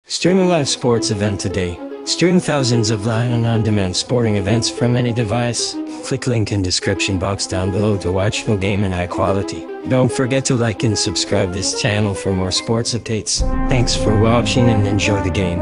Stream a live sports event today. Stream thousands of live and on-demand sporting events from any device. Click link in description box down below to watch full game in high quality. Don't forget to like and subscribe this channel for more sports updates. Thanks for watching and enjoy the game.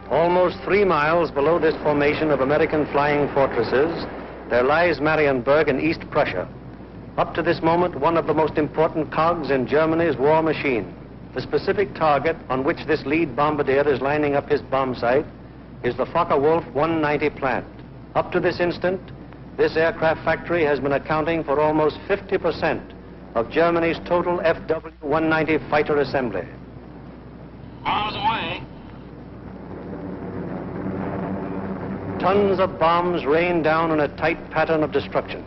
Almost 3 miles below this formation of American flying fortresses, there lies Marienburg in East Prussia. Up to this moment, one of the most important cogs in Germany's war machine. The specific target on which this lead bombardier is lining up his bomb site is the Focke-Wulf 190 plant. Up to this instant, this aircraft factory has been accounting for almost 50% of Germany's total FW-190 fighter assembly. Bombs away. Tons of bombs rain down in a tight pattern of destruction.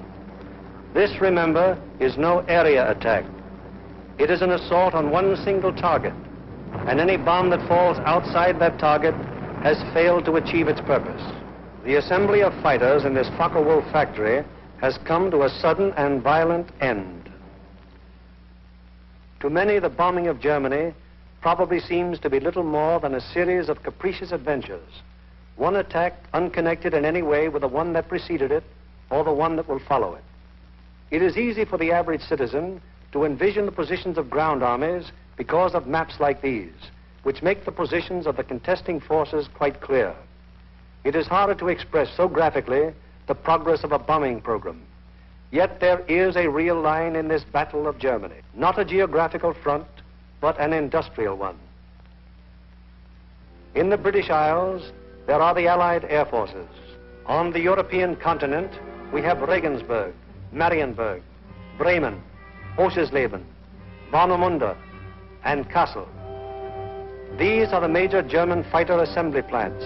This, remember, is no area attack. It is an assault on one single target, and any bomb that falls outside that target has failed to achieve its purpose. The assembly of fighters in this Focke-Wulf factory has come to a sudden and violent end. To many, the bombing of Germany probably seems to be little more than a series of capricious adventures. One attack unconnected in any way with the one that preceded it or the one that will follow it. It is easy for the average citizen to envision the positions of ground armies because of maps like these, which make the positions of the contesting forces quite clear. It is harder to express so graphically the progress of a bombing program. Yet there is a real line in this battle of Germany, not a geographical front, but an industrial one. In the British Isles, there are the Allied air forces. On the European continent, we have Regensburg, Marienburg, Bremen, Oschersleben, Warnemünde, and Kassel. These are the major German fighter assembly plants,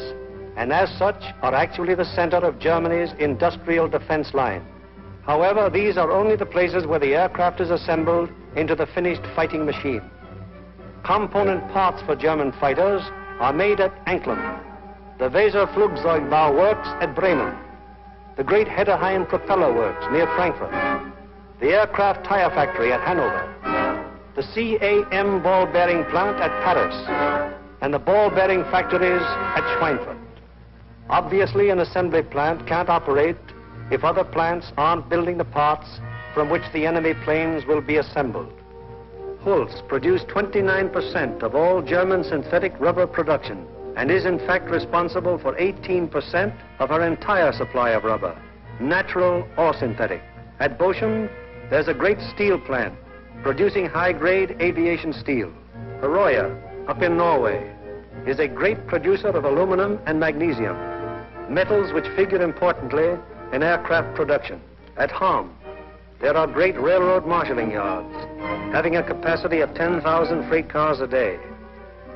and as such are actually the center of Germany's industrial defense line. However, these are only the places where the aircraft is assembled into the finished fighting machine. Component parts for German fighters are made at Anklam, the Weserflugzeugbau works at Bremen, the great Hedderheim propeller works near Frankfurt, the aircraft tire factory at Hanover, the CAM ball bearing plant at Paris, and the ball bearing factories at Schweinfurt. Obviously, an assembly plant can't operate if other plants aren't building the parts from which the enemy planes will be assembled. Holz produced 29% of all German synthetic rubber production and is in fact responsible for 18% of our entire supply of rubber, natural or synthetic. At Bochum, there's a great steel plant producing high-grade aviation steel. Herøya, up in Norway, is a great producer of aluminum and magnesium, metals which figure importantly in aircraft production. At Ham, there are great railroad marshalling yards, having a capacity of 10,000 freight cars a day.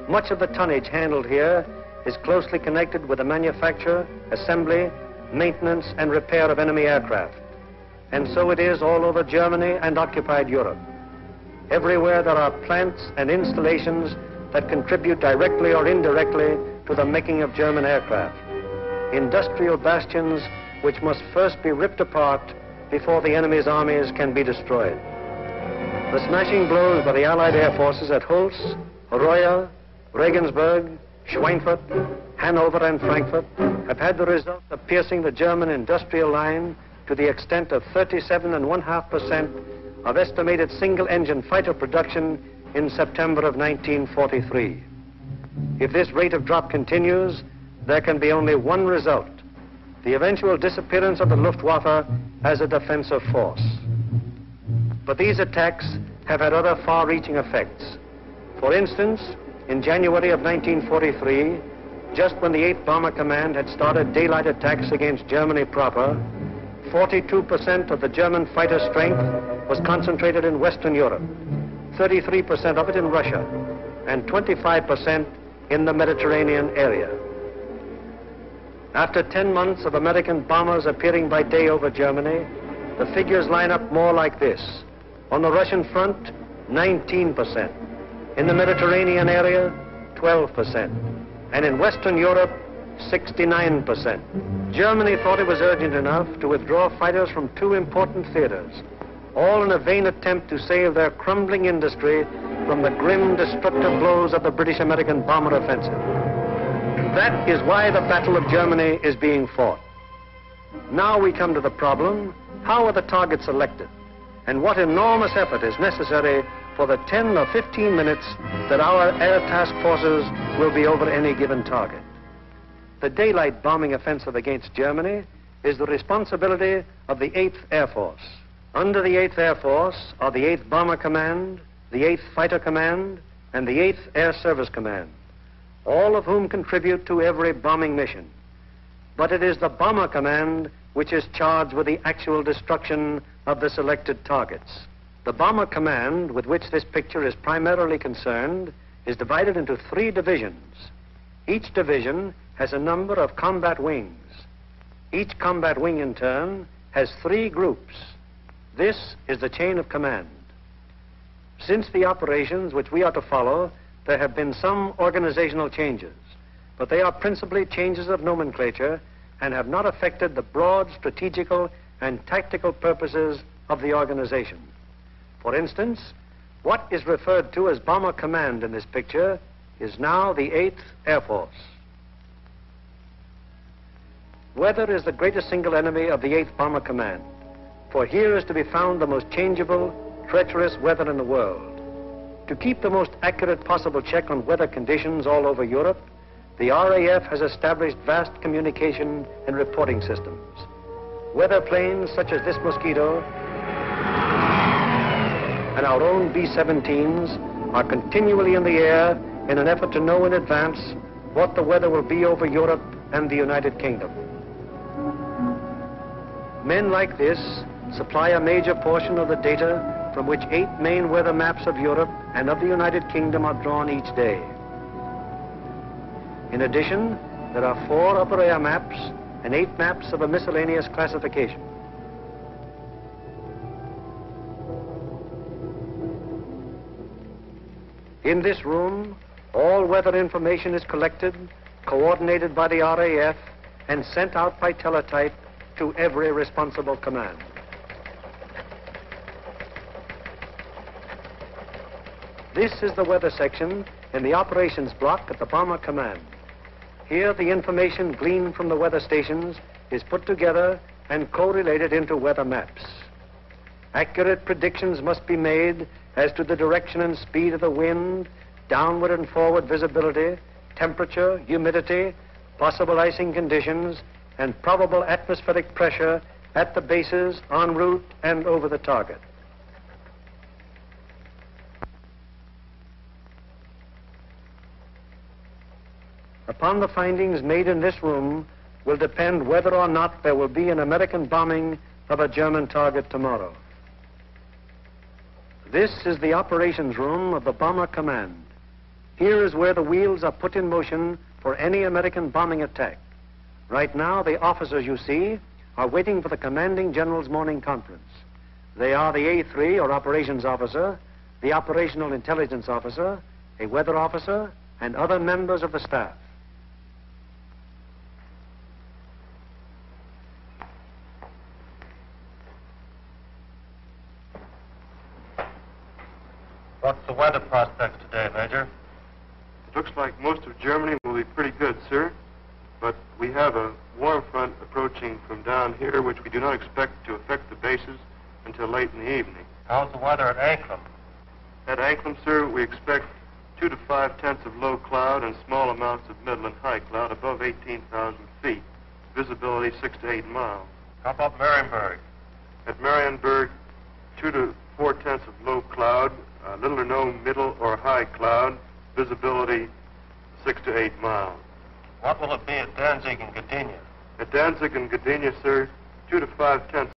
Much of the tonnage handled here is closely connected with the manufacture, assembly, maintenance, and repair of enemy aircraft. And so it is all over Germany and occupied Europe. Everywhere there are plants and installations that contribute directly or indirectly to the making of German aircraft. Industrial bastions which must first be ripped apart before the enemy's armies can be destroyed. The smashing blows by the Allied air forces at Holz, Herøya, Regensburg, Schweinfurt, Hanover, and Frankfurt have had the result of piercing the German industrial line to the extent of 37.5% of estimated single-engine fighter production in September of 1943. If this rate of drop continues, there can be only one result: the eventual disappearance of the Luftwaffe as a defensive force. But these attacks have had other far-reaching effects. For instance, in January of 1943, just when the 8th Bomber Command had started daylight attacks against Germany proper, 42% of the German fighter strength was concentrated in Western Europe, 33% of it in Russia, and 25% in the Mediterranean area. After 10 months of American bombers appearing by day over Germany, the figures line up more like this. On the Russian front, 19%. In the Mediterranean area, 12%. And in Western Europe, 69%. Germany thought it was urgent enough to withdraw fighters from two important theaters, all in a vain attempt to save their crumbling industry from the grim, destructive blows of the British-American bomber offensive. That is why the Battle of Germany is being fought. Now we come to the problem: how are the targets selected? And what enormous effort is necessary for the 10 or 15 minutes that our air task forces will be over any given target? The daylight bombing offensive against Germany is the responsibility of the 8th Air Force. Under the 8th Air Force are the 8th Bomber Command, the 8th Fighter Command, and the 8th Air Service Command, all of whom contribute to every bombing mission. But it is the Bomber Command which is charged with the actual destruction of the selected targets. The Bomber Command, with which this picture is primarily concerned, is divided into 3 divisions. Each division has a number of combat wings. Each combat wing, in turn, has 3 groups. This is the chain of command. Since the operations which we are to follow, there have been some organizational changes, but they are principally changes of nomenclature and have not affected the broad strategical and tactical purposes of the organization. For instance, what is referred to as Bomber Command in this picture is now the 8th Air Force. Weather is the greatest single enemy of the 8th Bomber Command, for here is to be found the most changeable, treacherous weather in the world. To keep the most accurate possible check on weather conditions all over Europe, the RAF has established vast communication and reporting systems. Weather planes such as this Mosquito and our own B-17s are continually in the air in an effort to know in advance what the weather will be over Europe and the United Kingdom. Men like this supply a major portion of the data from which 8 main weather maps of Europe and of the United Kingdom are drawn each day. In addition, there are 4 upper air maps and 8 maps of a miscellaneous classification. In this room, all weather information is collected, coordinated by the RAF, and sent out by teletype to every responsible command. This is the weather section in the operations block at the Bomber Command. Here, the information gleaned from the weather stations is put together and correlated into weather maps. Accurate predictions must be made as to the direction and speed of the wind, downward and forward visibility, temperature, humidity, possible icing conditions, and probable atmospheric pressure at the bases, en route, and over the target. Upon the findings made in this room will depend whether or not there will be an American bombing of a German target tomorrow. This is the operations room of the Bomber Command. Here is where the wheels are put in motion for any American bombing attack. Right now, the officers you see are waiting for the commanding general's morning conference. They are the A3, or operations officer, the operational intelligence officer, a weather officer, and other members of the staff. What's the weather prospects today, Major? It looks like most of Germany will be pretty good, sir. But we have a warm front approaching from down here, which we do not expect to affect the bases until late in the evening. How's the weather at Anklam? At Anklam, sir, we expect 2 to 5 tenths of low cloud and small amounts of middle and high cloud above 18,000 feet. Visibility 6 to 8 miles. How about Marienburg? At Marienburg, 2 to 4 tenths of low cloud, little or no middle or high cloud, visibility 6 to 8 miles. What will it be at Danzig and Gdynia? At Danzig and Gdynia, sir, 2 to 5 tenths